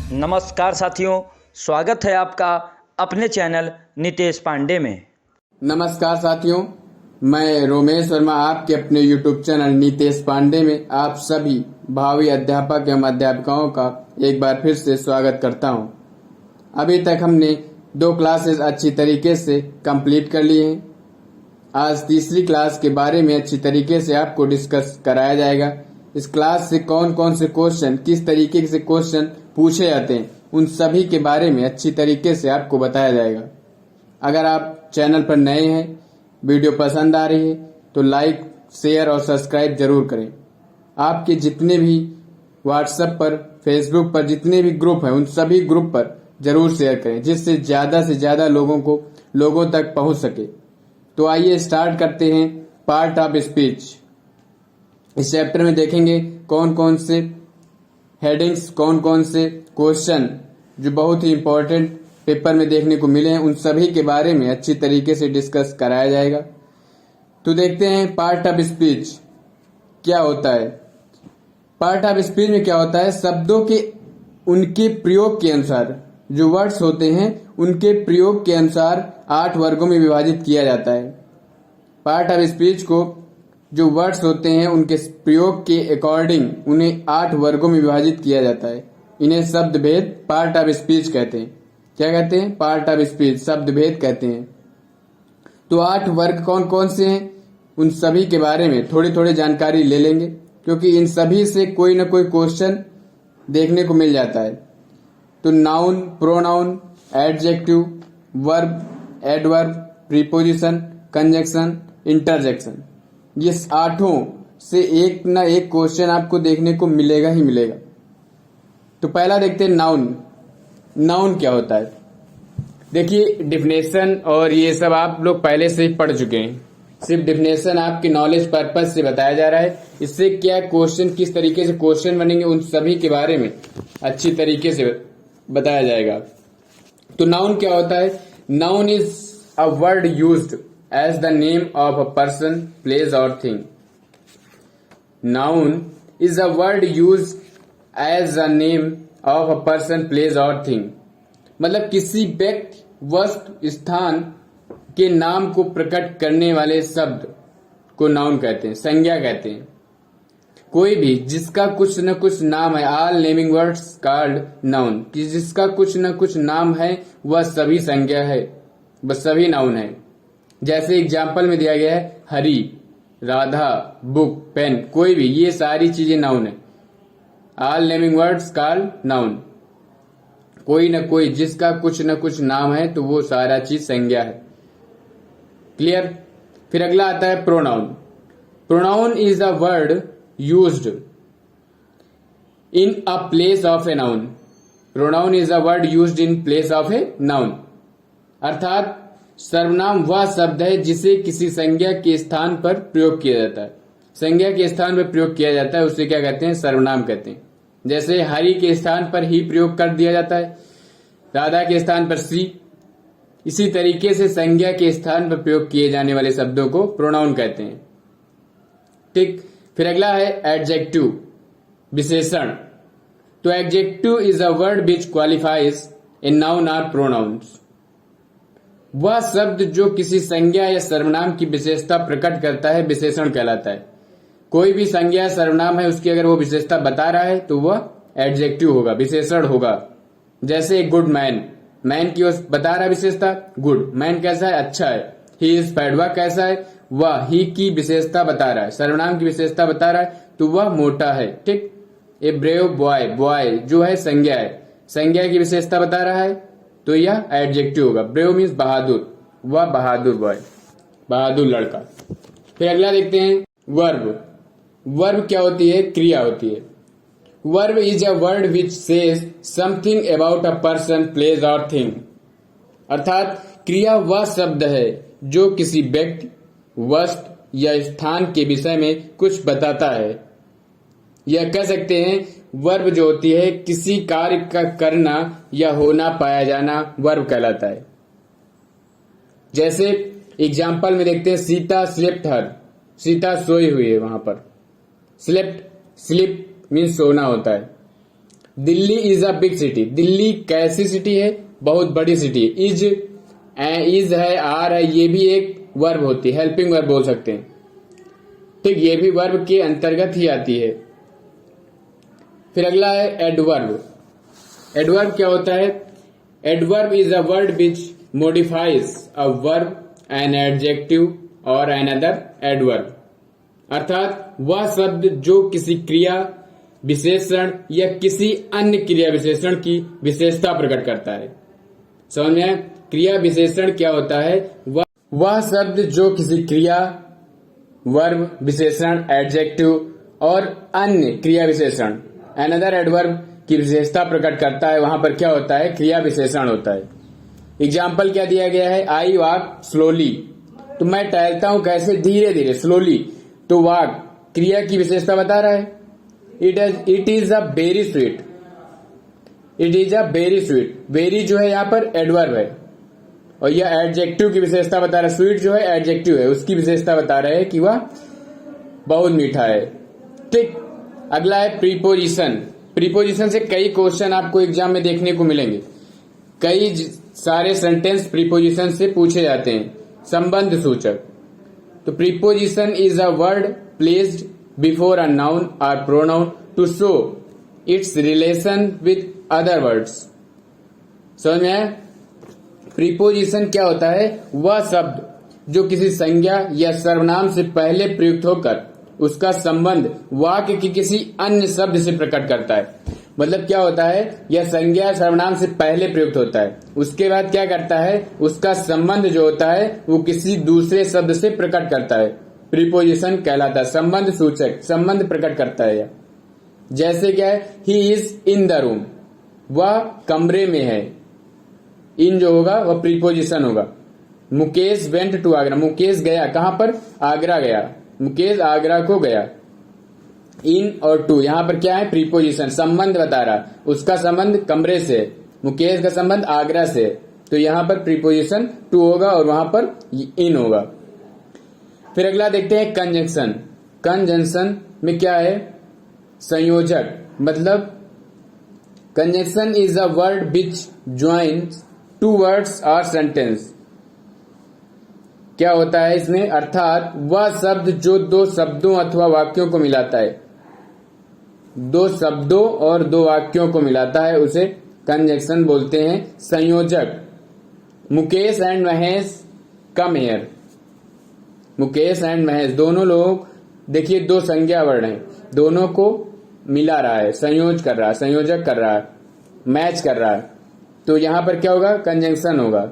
नमस्कार साथियों, स्वागत है आपका अपने चैनल नितेश पांडे में। नमस्कार साथियों, मैं रोमेश वर्मा आपके अपने YouTube चैनल नितेश पांडे में आप सभी भावी अध्यापक एवं अध्यापिकाओं का एक बार फिर से स्वागत करता हूं। अभी तक हमने 2 क्लासेस अच्छी तरीके से कंप्लीट कर लिए हैं। आज तीसरी क्लास के बारे में अच्छी तरीके से आपको डिस्कस कराया जाएगा। इस क्लास से कौन कौन से क्वेश्चन, किस तरीके से क्वेश्चन पूछे जाते हैं, उन सभी के बारे में अच्छी तरीके से आपको बताया जाएगा। अगर आप चैनल पर नए हैं, वीडियो पसंद आ रही है तो लाइक, शेयर और सब्सक्राइब जरूर करें। आपके जितने भी व्हाट्सएप पर, फेसबुक पर जितने भी ग्रुप हैं, उन सभी ग्रुप पर जरूर शेयर करें, जिससे ज्यादा से ज्यादा लोगों तक पहुंच सके। तो आइए स्टार्ट करते हैं पार्ट ऑफ स्पीच। इस चैप्टर में देखेंगे कौन कौन से हेडिंग्स, कौन कौन से क्वेश्चन जो बहुत ही इंपॉर्टेंट पेपर में देखने को मिले हैं, उन सभी के बारे में अच्छी तरीके से डिस्कस कराया जाएगा। तो देखते हैं पार्ट ऑफ स्पीच क्या होता है। पार्ट ऑफ स्पीच में क्या होता है, शब्दों के उनके प्रयोग के अनुसार, जो वर्ड्स होते हैं उनके प्रयोग के अनुसार 8 वर्गों में विभाजित किया जाता है। पार्ट ऑफ स्पीच को जो वर्ड्स होते हैं उनके प्रयोग के अकॉर्डिंग उन्हें 8 वर्गों में विभाजित किया जाता है। इन्हें शब्द भेद पार्ट ऑफ स्पीच कहते हैं। क्या कहते हैं? पार्ट ऑफ स्पीच, शब्द भेद कहते हैं। तो 8 वर्ग कौन कौन से हैं, उन सभी के बारे में थोड़ी थोड़ी जानकारी ले लेंगे, क्योंकि इन सभी से कोई न कोई क्वेश्चन देखने को मिल जाता है। तो noun, pronoun, adjective, verb, adverb, preposition, conjunction, interjection, ये 8 से एक न एक क्वेश्चन आपको देखने को मिलेगा ही मिलेगा। तो पहला देखते हैं नाउन। नाउन क्या होता है? देखिए, डिफिनेशन और ये सब आप लोग पहले से ही पढ़ चुके हैं। सिर्फ डिफिनेशन आपके नॉलेज पर्पज से बताया जा रहा है। इससे क्या क्वेश्चन, किस तरीके से क्वेश्चन बनेंगे, उन सभी के बारे में अच्छी तरीके से बताया जाएगा। तो नाउन क्या होता है? Noun is a word used as the name of a person, place or thing. Noun is a word used as a name of a person, place or thing. मतलब किसी व्यक्ति, वस्तु, स्थान के नाम को प्रकट करने वाले शब्द को नाउन कहते हैं, संज्ञा कहते हैं। कोई भी जिसका कुछ न कुछ नाम है, all naming words called noun, कि जिसका कुछ न कुछ नाम है वह सभी संज्ञा है, वह सभी नाउन है। जैसे एग्जाम्पल में दिया गया है हरी, राधा, बुक, पेन, कोई भी, ये सारी चीजें नाउन है। All naming words called noun. कोई न कोई जिसका कुछ न कुछ नाम है तो वो सारा चीज संज्ञा है। क्लियर? फिर अगला आता है pronoun. Pronoun is a word used in a place of a noun. Pronoun is a word used in place of a noun, अर्थात सर्वनाम वह शब्द है जिसे किसी संज्ञा के स्थान पर प्रयोग किया जाता है। संज्ञा के स्थान पर प्रयोग किया जाता है, उसे क्या कहते हैं? सर्वनाम कहते हैं। जैसे हरि के स्थान पर ही प्रयोग कर दिया जाता है, राधा के स्थान पर सी। इसी तरीके से संज्ञा के स्थान पर प्रयोग किए जाने वाले शब्दों को प्रोनाउन कहते हैं। ठीक। फिर अगला है एडजेक्टिव, विशेषण। तो adjective is a word which qualifies a noun और प्रोनाउंस। वह शब्द जो किसी संज्ञा या सर्वनाम की विशेषता प्रकट करता है, विशेषण कहलाता है। कोई भी संज्ञा या सर्वनाम है, उसकी अगर वो विशेषता बता रहा है तो वह एडजेक्टिव होगा, विशेषण होगा। जैसे गुड मैन, मैन की बता रहा है विशेषता, गुड। मैन कैसा है? अच्छा है। ही इज फैट, वह कैसा है? वह ही की विशेषता बता रहा है, सर्वनाम की विशेषता बता रहा है तो वह मोटा है। ठीक। ए ब्रेव बॉय, बॉय जो है संज्ञा है, संज्ञा की विशेषता बता रहा है तो यह एडजेक्टिव होगा। ब्रेव मीन्स बहादुर, वह बहादुर बॉय, बहादुर लड़का। फिर अगला देखते हैं वर्ब। वर्ब क्या होती है? क्रिया होती है। Verb is a word which says something about a person, place और थिंग। अर्थात क्रिया वह शब्द है जो किसी व्यक्ति, वस्तु या स्थान के विषय में कुछ बताता है। यह कह सकते हैं वर्ब जो होती है किसी कार्य का करना या होना, पाया जाना, वर्ब कहलाता है। जैसे एग्जाम्पल में देखते हैं सीता स्लेप्ट हर, सीता सोई हुई है वहां पर। स्लेप्ट, स्लीप मीन्स सोना होता है। Delhi is a big city. Delhi कैसी सिटी है? बहुत बड़ी सिटी। इज है, आर है, ये भी एक वर्ब होती है, हेल्पिंग वर्ब बोल सकते हैं। ठीक, ये भी वर्ब के अंतर्गत ही आती है। फिर अगला है एडवर्ब। एडवर्ब क्या होता है? Adverb is a word which modifies a verb, an adjective और अनदर एडवर्ब। अर्थात वह शब्द जो किसी क्रिया विशेषण या किसी अन्य क्रिया विशेषण की विशेषता प्रकट करता है। समझ में आया? क्रिया विशेषण क्या होता है? वह शब्द जो किसी क्रिया, वर्ब, विशेषण, एडजेक्टिव और अन्य क्रिया विशेषण, अनदर एडवर्ब की विशेषता प्रकट करता है। वहां पर क्या होता है? क्रिया विशेषण होता है। एग्जाम्पल क्या दिया गया है? आई वॉक स्लोली, तो मैं टहलता हूं कैसे? धीरे धीरे, स्लोली। तो वॉक क्रिया की विशेषता बता रहा है। It is a very sweet. It is a very sweet. Very जो है यहां पर एडवर्ब है और यह एडजेक्टिव की विशेषता बता रहा है। स्वीट जो है एडजेक्टिव है, उसकी विशेषता बता रहे हैं कि वह बहुत मीठा है। ठीक, अगला है प्रीपोजिशन। प्रीपोजिशन से कई क्वेश्चन आपको एग्जाम में देखने को मिलेंगे। कई सारे सेंटेंस प्रीपोजिशन से पूछे जाते हैं। संबंध सूचक। तो preposition is a word placed before a noun और pronoun to show its relation with other words. समझ में आया? प्रीपोजिशन क्या होता है? वह शब्द जो किसी संज्ञा या सर्वनाम से पहले प्रयुक्त होकर उसका संबंध वाक्य के किसी अन्य शब्द से प्रकट करता है। मतलब क्या होता है? यह संज्ञा सर्वनाम से पहले प्रयुक्त होता है, उसके बाद क्या करता है? उसका संबंध जो होता है वो किसी दूसरे शब्द से प्रकट करता है। प्रीपोजिशन कहलाता है। संबंध सूचक, संबंध प्रकट करता है यह। जैसे क्या है? He is in the room, वह कमरे में है। इन जो होगा वह प्रीपोजिशन होगा। मुकेश वेंट टू आगरा, मुकेश गया कहां पर? आगरा गया। मुकेश आगरा को गया। इन और टू यहां पर क्या है? प्रीपोजिशन, संबंध बता रहा। उसका संबंध कमरे से, मुकेश का संबंध आगरा से, तो यहां पर प्रीपोजिशन टू होगा और वहां पर इन होगा। फिर अगला देखते हैं कंजंक्शन। कंजंक्शन में क्या है? संयोजक। मतलब conjunction is a word which joins two words और सेंटेंस। क्या होता है इसमें? अर्थात वह शब्द जो दो शब्दों अथवा वाक्यों को मिलाता है, दो शब्दों और दो वाक्यों को मिलाता है, उसे कंजंक्शन बोलते हैं। संयोजक। Mukesh and Mahesh come here. Mukesh and Mahesh दोनों लोग, देखिए दो संज्ञा वर्ण है, दोनों को मिला रहा है, संयोज कर रहा है, संयोजक कर रहा है, मैच कर रहा है, तो यहां पर क्या होगा? कंजंक्शन होगा।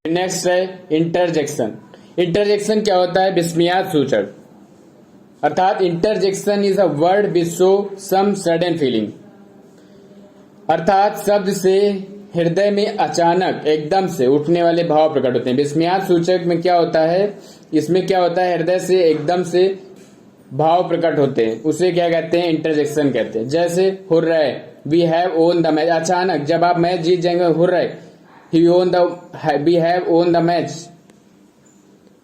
नेक्स्ट है इंटरजेक्शन। इंटरजेक्शन क्या होता है? विस्मयाद सूचक। अर्थात interjection is a word which show some sudden feeling. अर्थात शब्द से हृदय में अचानक एकदम से उठने वाले भाव प्रकट होते हैं। विस्मयाद सूचक में क्या होता है? इसमें क्या होता है? हृदय से एकदम से भाव प्रकट होते हैं, उसे क्या कहते हैं? इंटरजेक्शन कहते हैं। जैसे hurray, we have won the match. अचानक जब आप मैच जीत जाएंगे, hurray we have won the match.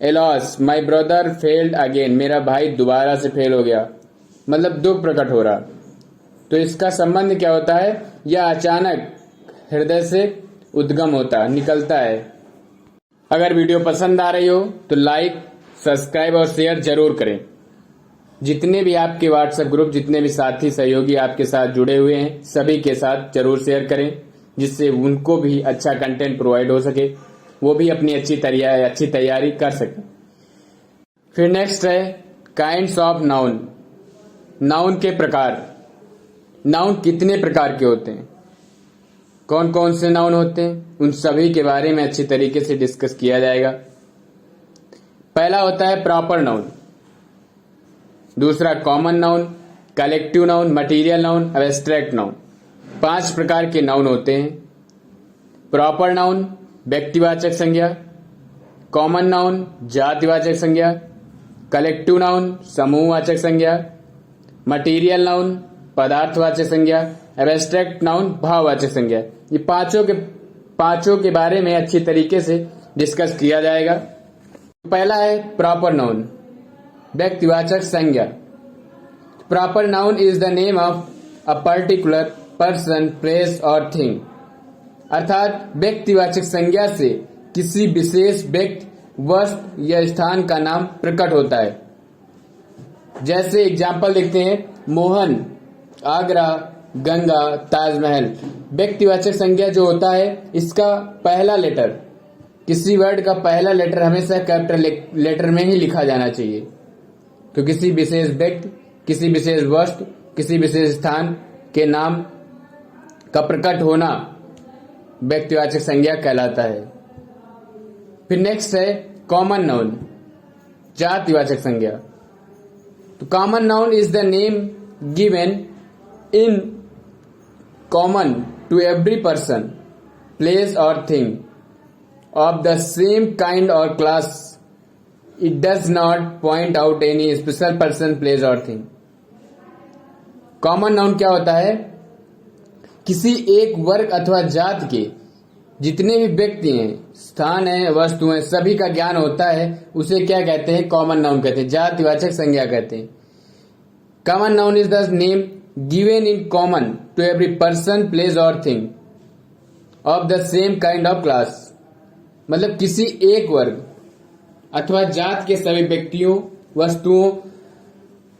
Alas, my brother failed again, मेरा भाई दोबारा से फेल हो गया, मतलब दुख प्रकट हो रहा। तो इसका संबंध क्या होता है? यह अचानक हृदय से उद्गम होता है, निकलता है। अगर वीडियो पसंद आ रही हो तो लाइक, सब्सक्राइब और शेयर जरूर करें। जितने भी आपके व्हाट्सएप ग्रुप, जितने भी साथी सहयोगी आपके साथ जुड़े हुए हैं, सभी के साथ जरूर शेयर करें, जिससे उनको भी अच्छा कंटेंट प्रोवाइड हो सके, वो भी अपनी अच्छी तैयारी कर सके। फिर नेक्स्ट है काइंड्स ऑफ नाउन। नाउन के प्रकार। नाउन कितने प्रकार के होते हैं, कौन कौन से नाउन होते हैं, उन सभी के बारे में अच्छी तरीके से डिस्कस किया जाएगा। पहला होता है प्रॉपर नाउन, दूसरा common noun, collective noun, material noun, abstract noun. 5 प्रकार के नाउन होते हैं। प्रॉपर नाउन व्यक्तिवाचक संज्ञा, कॉमन नाउन जातिवाचक संज्ञा, कलेक्टिव नाउन समूहवाचक संज्ञा, मटीरियल नाउन पदार्थवाचक संज्ञा, एब्स्ट्रैक्ट नाउन भाववाचक संज्ञा। ये पांचों के बारे में अच्छी तरीके से डिस्कस किया जाएगा। पहला है प्रॉपर नाउन व्यक्तिवाचक संज्ञा। Proper noun is the name of a particular person, place और थिंग। अर्थात व्यक्तिवाचक संज्ञा से किसी विशेष व्यक्ति, वस्तु या स्थान का नाम प्रकट होता है। जैसे एग्जाम्पल देखते हैं, मोहन, आगरा, गंगा, ताजमहल। व्यक्तिवाचक संज्ञा जो होता है, इसका पहला लेटर, किसी वर्ड का पहला लेटर हमेशा कैपिटल लेटर में ही लिखा जाना चाहिए। तो किसी विशेष व्यक्ति, किसी विशेष वस्तु, किसी विशेष स्थान के नाम का प्रकट होना व्यक्तिवाचक संज्ञा कहलाता है। फिर नेक्स्ट है कॉमन नाउन, जातिवाचक संज्ञा। तो common noun is the name given in common to every person, place और thing of the same kind or class. It does not point out any special person, place or thing. Common noun क्या होता है? किसी एक वर्ग अथवा जात के जितने भी व्यक्ति हैं, स्थान है, वस्तु हैं, सभी का ज्ञान होता है, उसे क्या कहते हैं? कॉमन नाउन कहते हैं, जातिवाचक संज्ञा कहते हैं। Common noun is the name given in common to every person, place और thing of the same kind of class. मतलब किसी एक वर्ग अथवा जात के सभी व्यक्तियों, वस्तुओं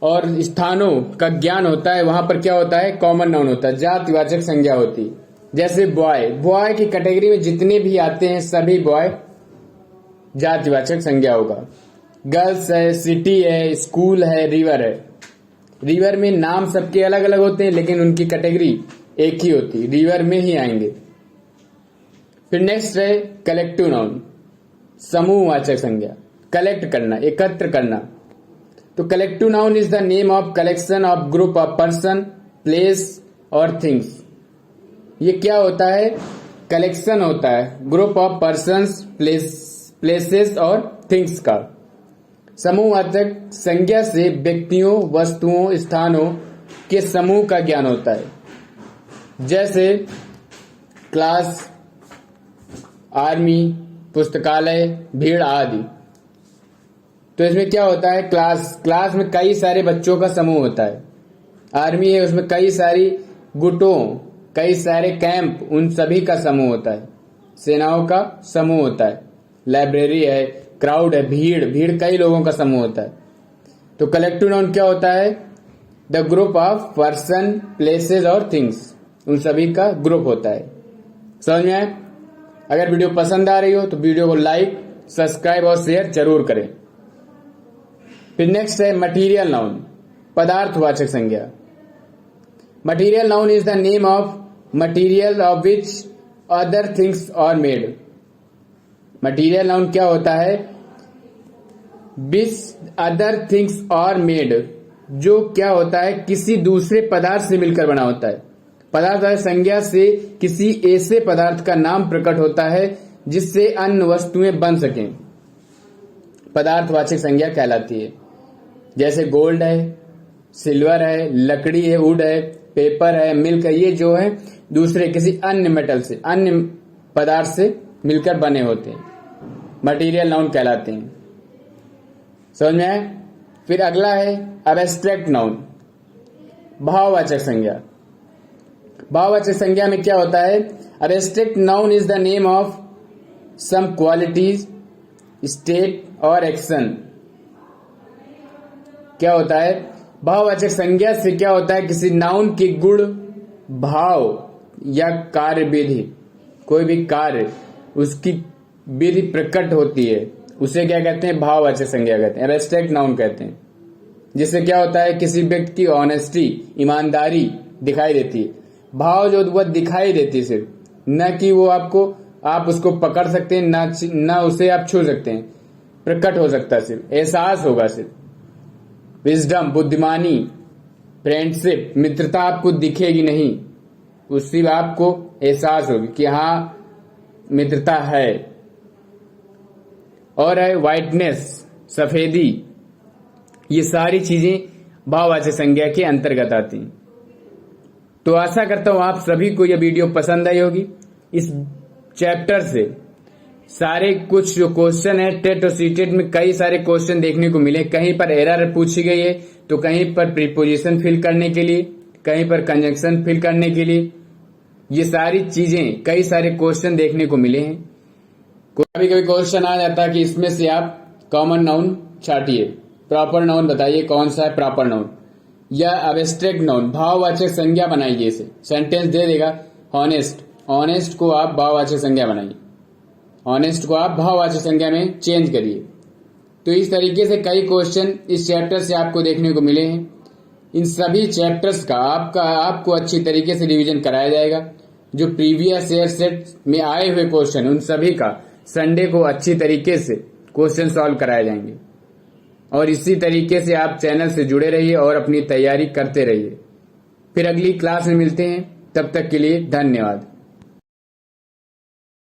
और स्थानों का ज्ञान होता है, वहां पर क्या होता है? कॉमन नाउन होता है, जातिवाचक संज्ञा होती है। जैसे बॉय, बॉय की कैटेगरी में जितने भी आते हैं सभी बॉय जातिवाचक संज्ञा होगा। गर्ल्स है, सिटी है, स्कूल है, रिवर है। रिवर में नाम सबके अलग अलग होते हैं लेकिन उनकी कैटेगरी एक ही होती है, रिवर में ही आएंगे। फिर नेक्स्ट है कलेक्टिव नाउन, समूहवाचक संज्ञा। कलेक्ट करना, एकत्र करना। तो collective noun is the name of collection of group of person, place और थिंग्स। ये क्या होता है? कलेक्शन होता है ग्रुप ऑफ पर्सन्स, प्लेसेस और थिंग्स का। समूहवाचक संज्ञा से व्यक्तियों, वस्तुओं, स्थानों के समूह का ज्ञान होता है। जैसे क्लास, आर्मी, पुस्तकालय, भीड़ आदि। तो इसमें क्या होता है? क्लास में कई सारे बच्चों का समूह होता है। आर्मी है, उसमें कई सारी गुटों, कई सारे कैंप, उन सभी का समूह होता है, सेनाओं का समूह होता है। लाइब्रेरी है, क्राउड है, भीड़ कई लोगों का समूह होता है। तो कलेक्टिव नाउन क्या होता है? The group of person, places और थिंग्स, उन सभी का ग्रुप होता है। समझ में आए? अगर वीडियो पसंद आ रही हो तो वीडियो को लाइक, सब्सक्राइब और शेयर जरूर करें। फिर नेक्स्ट है मटीरियल नाउन, पदार्थवाचक संज्ञा। Material noun is the name of material of which other things are made. Material noun क्या होता है? Which other things are made, जो क्या होता है? किसी दूसरे पदार्थ से मिलकर बना होता है। पदार्थवाचक संज्ञा से किसी ऐसे पदार्थ का नाम प्रकट होता है जिससे अन्य वस्तुएं बन सकें, पदार्थवाचक संज्ञा कहलाती है। जैसे गोल्ड है, सिल्वर है, लकड़ी है, वुड है, पेपर है, मिल्क है, ये जो है दूसरे किसी अन्य मेटल से, अन्य पदार्थ से मिलकर बने होते हैं, मटीरियल नाउन कहलाते हैं। समझ में आए? फिर अगला है एब्स्ट्रैक्ट नाउन, भाववाचक संज्ञा। भाववाचक संज्ञा में क्या होता है? Abstract noun is the name of some qualities, state और एक्शन। क्या होता है? भाववाचक संज्ञा से क्या होता है? किसी नाउन के गुण, भाव या कार्य विधि, कोई भी कार्य, उसकी विधि प्रकट होती है, उसे क्या कहते हैं? भाववाचक संज्ञा कहते हैं, एब्स्ट्रैक्ट नाउन कहते हैं। जिससे क्या होता है? किसी व्यक्ति की ऑनेस्टी, ईमानदारी दिखाई देती है। भाव जो वह दिखाई देती है सिर्फ, न कि वो आप उसको पकड़ सकते हैं, न उसे आप छू सकते हैं, प्रकट हो सकता है, सिर्फ एहसास होगा। सिर्फ विजडम, बुद्धिमानी, फ्रेंडशिप, मित्रता आपको दिखेगी नहीं, उससे आपको एहसास होगी कि हाँ मित्रता है। और है वाइटनेस, सफेदी। ये सारी चीजें भाववाचक संज्ञा के अंतर्गत आती हैं। तो आशा करता हूं आप सभी को यह वीडियो पसंद आई होगी। इस चैप्टर से सारे कुछ जो क्वेश्चन है, टेट और सीटेट में कई सारे क्वेश्चन देखने को मिले। कहीं पर एरर पूछी गई है तो कहीं पर प्रीपोजिशन फिल करने के लिए, कहीं पर कंजंक्शन फिल करने के लिए। ये सारी चीजें, कई सारे क्वेश्चन देखने को मिले हैं। कभी कभी क्वेश्चन आ जाता है कि इसमें से आप कॉमन नाउन छाटिए, प्रॉपर नाउन बताइए कौन सा है प्रॉपर नाउन, या एब्स्ट्रैक्ट नाउन भाववाचक संज्ञा बनाइए। इसे सेंटेंस दे देगा ऑनेस्ट, ऑनेस्ट को आप भाववाचक संज्ञा बनाइए, ऑनेस्ट को आप भाववाचक संज्ञा में चेंज करिए। तो इस तरीके से कई क्वेश्चन इस चैप्टर से आपको देखने को मिले हैं। इन सभी चैप्टर्स का आपको अच्छी तरीके से रिवीजन कराया जाएगा। जो प्रीवियस ईयर सेट में आए हुए क्वेश्चन, उन सभी का संडे को अच्छी तरीके से क्वेश्चन सॉल्व कराए जाएंगे। और इसी तरीके से आप चैनल से जुड़े रहिए और अपनी तैयारी करते रहिए। फिर अगली क्लास में मिलते हैं, तब तक के लिए धन्यवाद।